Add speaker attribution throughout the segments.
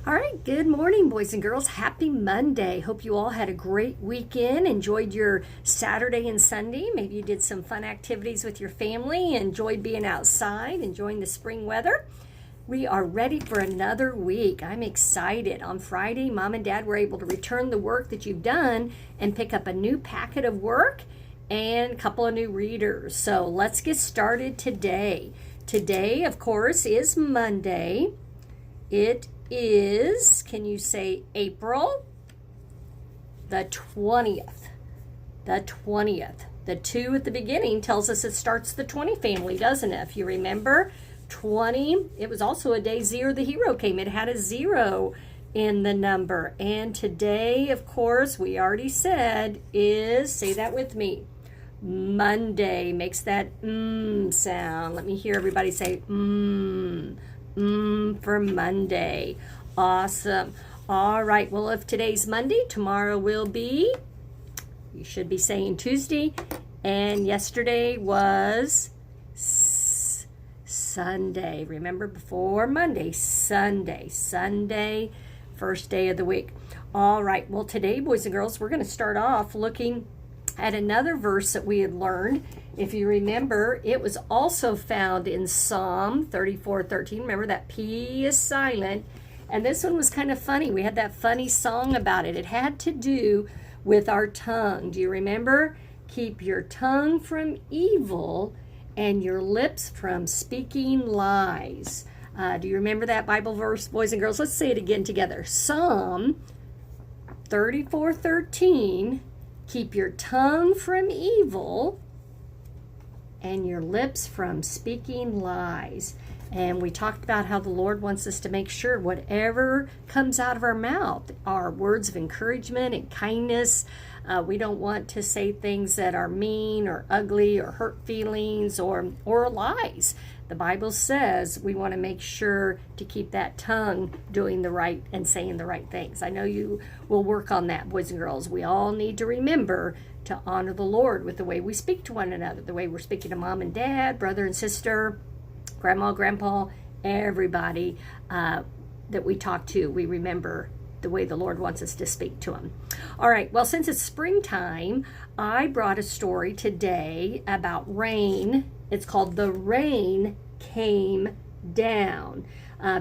Speaker 1: All right, good morning, boys and girls. Happy Monday. Hope you all had a great weekend, enjoyed your Saturday and Sunday. Maybe you did some fun activities with your family, enjoyed being outside, enjoying the spring weather. We are ready for another week. I'm excited. On Friday, Mom and Dad were able to return the work that you've done and pick up a new packet of work and a couple of new readers. So let's get started today. Today, of course, is Monday. It is, can you say April the 20th? The 20th. The 2 at the beginning tells us it starts the 20 family, doesn't it? If you remember, 20, it was also a day Zero the hero came. It had a 0 in the number. And today, of course, we already said is, say that with me, Monday. Makes that sound. Let me hear everybody say for Monday. Awesome. All right. Well, if today's Monday, tomorrow will be, you should be saying Tuesday. And yesterday was Sunday. Remember, before Monday, Sunday. Sunday, first day of the week. All right. Well, today, boys and girls, we're going to start off looking at another verse that we had learned. If you remember, it was also found in Psalm 34:13. Remember, that P is silent. And this one was kind of funny. We had that funny song about it. It had to do with our tongue. Do you remember? Keep your tongue from evil and your lips from speaking lies. Do you remember that Bible verse, boys and girls? Let's say it again together. Psalm 34:13. Keep your tongue from evil and your lips from speaking lies. And we talked about how the Lord wants us to make sure whatever comes out of our mouth are words of encouragement and kindness. We don't want to say things that are mean or ugly or hurt feelings or lies. The Bible says we want to make sure to keep that tongue doing the right and saying the right things. I know you will work on that, boys and girls. We all need to remember to honor the Lord with the way we speak to one another, the way we're speaking to mom and dad, brother and sister, grandma, grandpa, everybody that we talk to. We remember the way the Lord wants us to speak to him. All right, well, since it's springtime, I brought a story today about rain. It's called The Rain Came Down.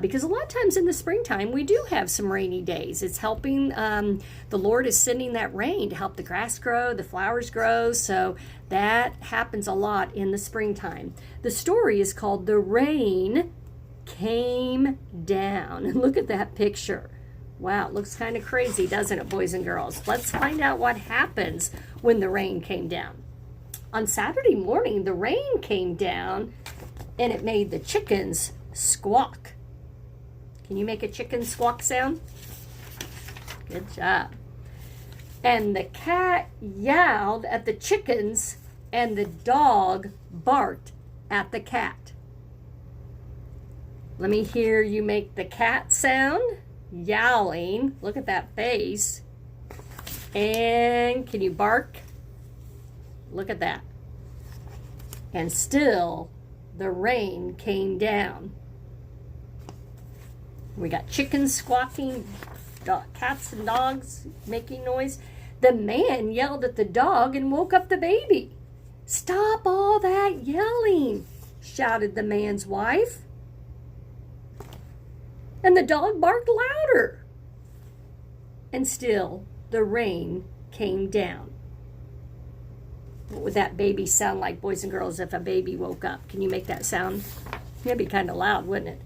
Speaker 1: Because a lot of times in the springtime, we do have some rainy days. It's helping, the Lord is sending that rain to help the grass grow, the flowers grow. So that happens a lot in the springtime. The story is called The Rain Came Down. And look at that picture. Wow, it looks kind of crazy, doesn't it, boys and girls? Let's find out what happens when the rain came down. On Saturday morning, the rain came down and it made the chickens squawk. Can you make a chicken squawk sound? Good job. And the cat yowled at the chickens and the dog barked at the cat. Let me hear you make the cat sound. Yowling. Look at that face. And can you bark? Look at that. And still the rain came down. We got chickens squawking, cats and dogs making noise. The man yelled at the dog and woke up the baby. "Stop all that yelling," shouted the man's wife. And the dog barked louder. And still the rain came down. What would that baby sound like, boys and girls, if a baby woke up? Can you make that sound? That'd be kind of loud, wouldn't it?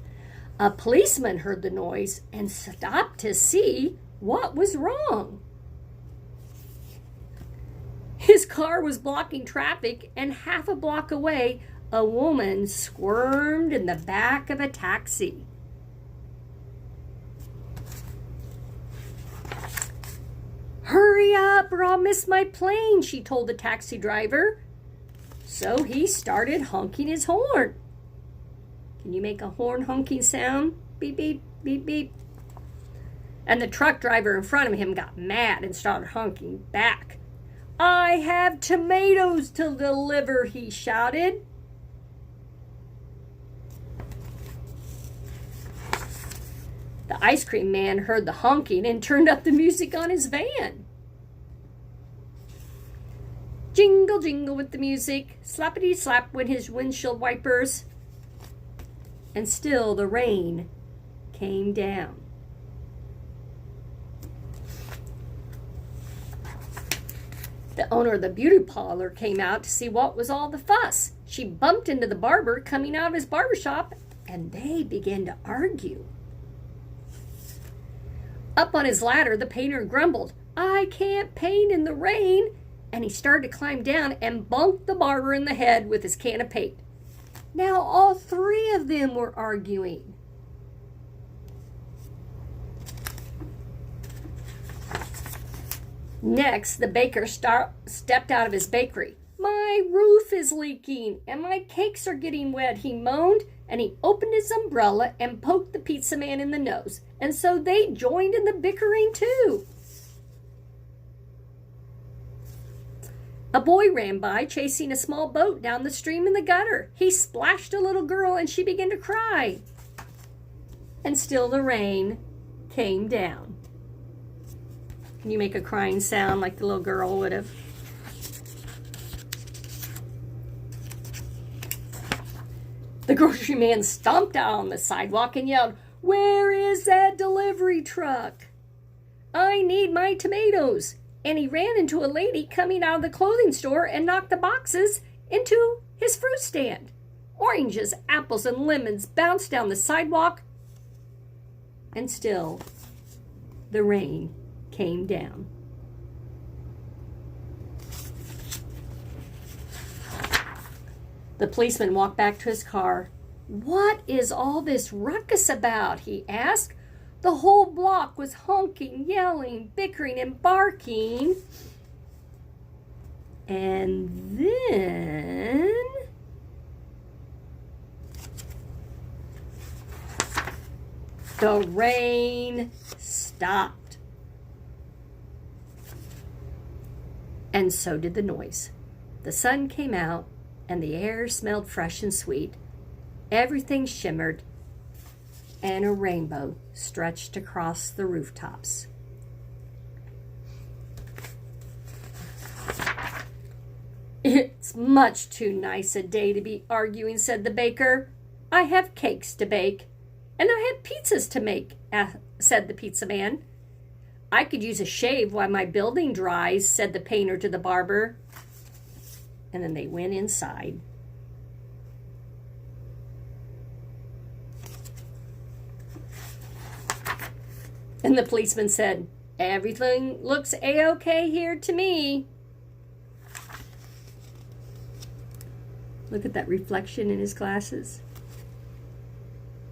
Speaker 1: A policeman heard the noise and stopped to see what was wrong. His car was blocking traffic, and half a block away, a woman squirmed in the back of a taxi. "Hurry up or I'll miss my plane," she told the taxi driver. So he started honking his horn. Can you make a horn honking sound? Beep, beep, beep, beep. And the truck driver in front of him got mad and started honking back. "I have tomatoes to deliver," he shouted. The ice cream man heard the honking and turned up the music on his van. Jingle, jingle with the music, slappity slap went his windshield wipers, and still the rain came down. The owner of the beauty parlor came out to see what was all the fuss. She bumped into the barber coming out of his barber shop, and they began to argue. Up on his ladder, the painter grumbled, "I can't paint in the rain," and he started to climb down and bonked the barber in the head with his can of paint. Now all three of them were arguing. Next, the baker stepped out of his bakery. "My roof is leaking and my cakes are getting wet," he moaned, and he opened his umbrella and poked the pizza man in the nose. And so they joined in the bickering too. A boy ran by chasing a small boat down the stream in the gutter. He splashed a little girl and she began to cry. And still the rain came down. Can you make a crying sound like the little girl would have? The grocery man stomped out on the sidewalk and yelled, "Where is that delivery truck? I need my tomatoes." And he ran into a lady coming out of the clothing store and knocked the boxes into his fruit stand. Oranges, apples, and lemons bounced down the sidewalk, and still the rain came down. The policeman walked back to his car. "What is all this ruckus about?" he asked. The whole block was honking, yelling, bickering, and barking. And then the rain stopped. And so did the noise. The sun came out, and the air smelled fresh and sweet. Everything shimmered, and a rainbow stretched across the rooftops. "It's much too nice a day to be arguing," said the baker. "I have cakes to bake, and I have pizzas to make," said the pizza man. "I could use a shave while my building dries," said the painter to the barber. And then they went inside. And the policeman said, "Everything looks A-OK here to me." Look at that reflection in his glasses.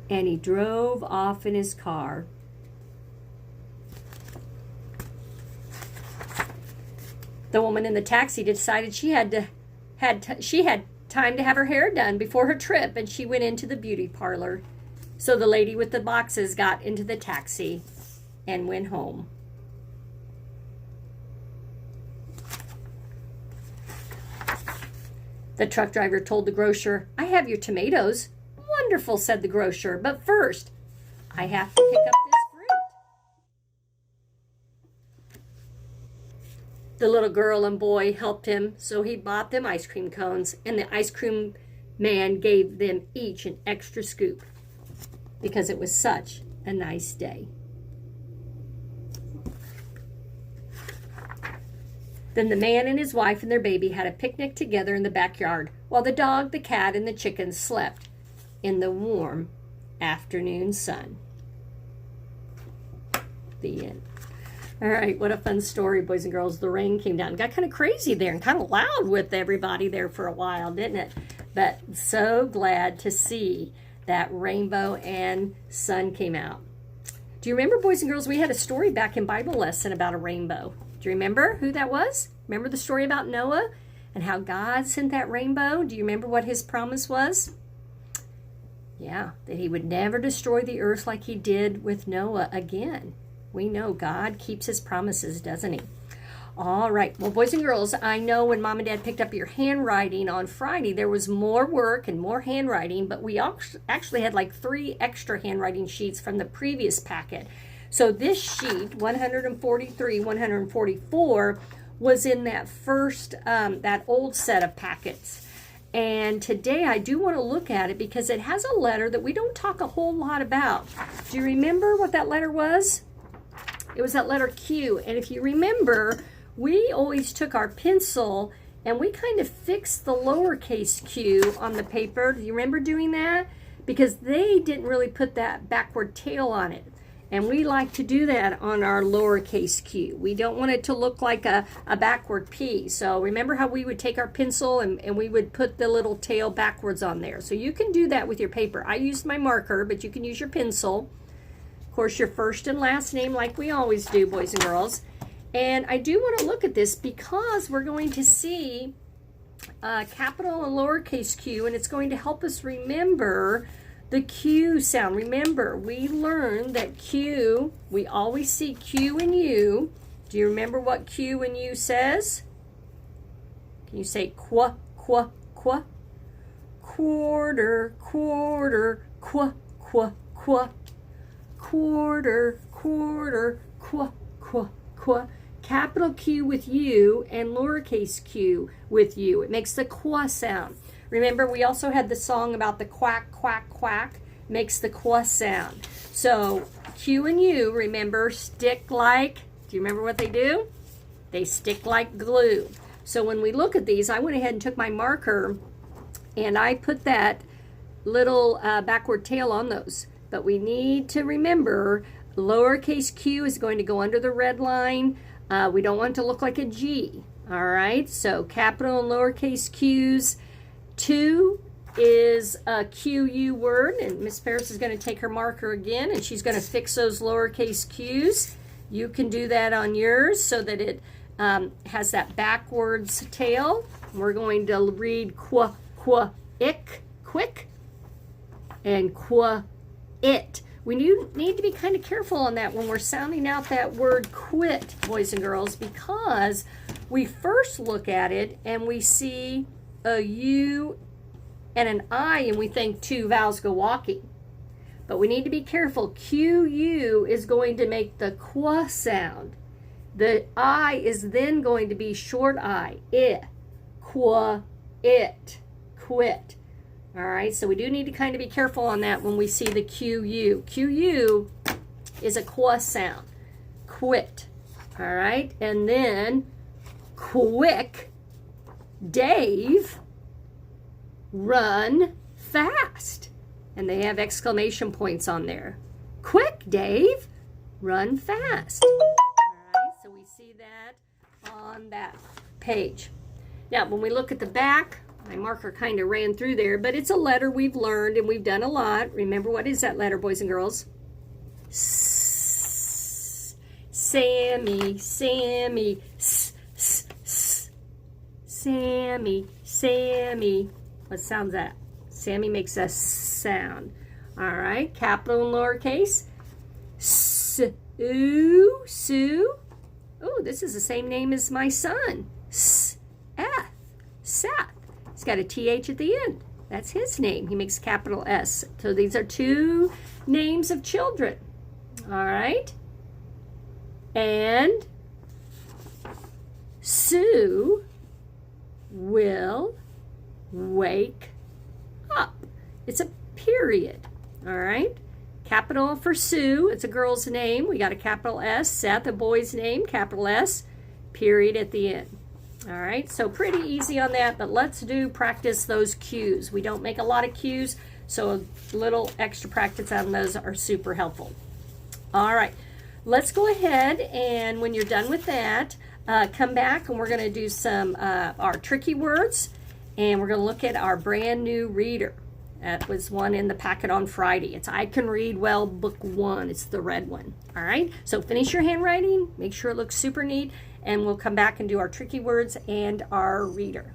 Speaker 1: And he drove off in his car. The woman in the taxi decided she had time to have her hair done before her trip, and she went into the beauty parlor. So the lady with the boxes got into the taxi and went home. The truck driver told the grocer, "I have your tomatoes." "Wonderful," said the grocer, "but first, I have to pick up this fruit." The little girl and boy helped him, so he bought them ice cream cones, and the ice cream man gave them each an extra scoop because it was such a nice day. Then the man and his wife and their baby had a picnic together in the backyard, while the dog, the cat, and the chickens slept in the warm afternoon sun. The end. All right, what a fun story, boys and girls. The rain came down. It got kind of crazy there and kind of loud with everybody there for a while, didn't it? But so glad to see that rainbow and sun came out. Do you remember, boys and girls, we had a story back in Bible lesson about a rainbow. Do you remember who that was? Remember the story about Noah and how God sent that rainbow? Do you remember what his promise was? Yeah, that he would never destroy the earth like he did with Noah again. We know God keeps his promises, doesn't he? All right. Well, boys and girls, I know when Mom and Dad picked up your handwriting on Friday, there was more work and more handwriting, but we actually had like 3 extra handwriting sheets from the previous packet. So this sheet, 143, 144, was in that first, that old set of packets. And today I do want to look at it because it has a letter that we don't talk a whole lot about. Do you remember what that letter was? It was that letter Q. And if you remember, we always took our pencil and we kind of fixed the lowercase q on the paper. Do you remember doing that? Because they didn't really put that backward tail on it. And we like to do that on our lowercase q. We don't want it to look like a backward P. So remember how we would take our pencil and we would put the little tail backwards on there. So you can do that with your paper. I used my marker, but you can use your pencil. Of course, your first and last name like we always do, boys and girls. And I do want to look at this because we're going to see capital and lowercase q, and it's going to help us remember the Q sound. Remember, we learned that Q, we always see Q and U. Do you remember what Q and U says? Can you say qua, qua, qua? Quarter, quarter, qua, qua, qua. Quarter, quarter, qua, qua, qua. Capital Q with U and lowercase q with U. It makes the qua sound. Remember, we also had the song about the quack, quack, quack. Makes the qua sound. So Q and U, remember, stick like, do you remember what they do? They stick like glue. So when we look at these, I went ahead and took my marker and I put that little backward tail on those. But we need to remember lowercase q is going to go under the red line. We don't want it to look like a G. All right, so capital and lowercase q's. 2 is a QU word, and Miss Paris is going to take her marker again, and she's going to fix those lowercase q's. You can do that on yours so that it has that backwards tail. We're going to read qua, ick, quick, and qua, it. We need to be kind of careful on that when we're sounding out that word quit, boys and girls, because we first look at it and we see a U and an I and we think 2 vowels go walking. But we need to be careful. QU is going to make the qua sound. The I is then going to be short I. Qua, it, quit. All right, so we do need to kind of be careful on that when we see the QU. QU is a qua sound. Quit. All right, and then quick, Dave, run fast. And they have exclamation points on there. Quick, Dave, run fast. All right, so we see that on that page. Now, when we look at the back, my marker kind of ran through there, but it's a letter we've learned and we've done a lot. Remember, what is that letter, boys and girls? S. Sammy, Sammy, s, s, s. Sammy, Sammy. What sound's that? Sammy makes a sound. All right, capital and lowercase. Sue, Sue. Oh, this is the same name as my son. Seth, Seth. He's got a TH at the end. That's his name. He makes capital S. So these are 2 names of children. All right. And Sue will wake up. It's a period. All right. Capital for Sue. It's a girl's name. We got a capital S. Seth, a boy's name. Capital S. Period at the end. All right, so pretty easy on that, but let's practice those cues. We don't make a lot of cues, so a little extra practice on those are super helpful. All right, let's go ahead and when you're done with that, come back and we're going to do some our tricky words, and we're going to look at our brand new reader. That was one in the packet on Friday. It's I Can Read Well, Book 1. It's the red one. All right, so finish your handwriting. Make sure it looks super neat. And we'll come back and do our tricky words and our reader.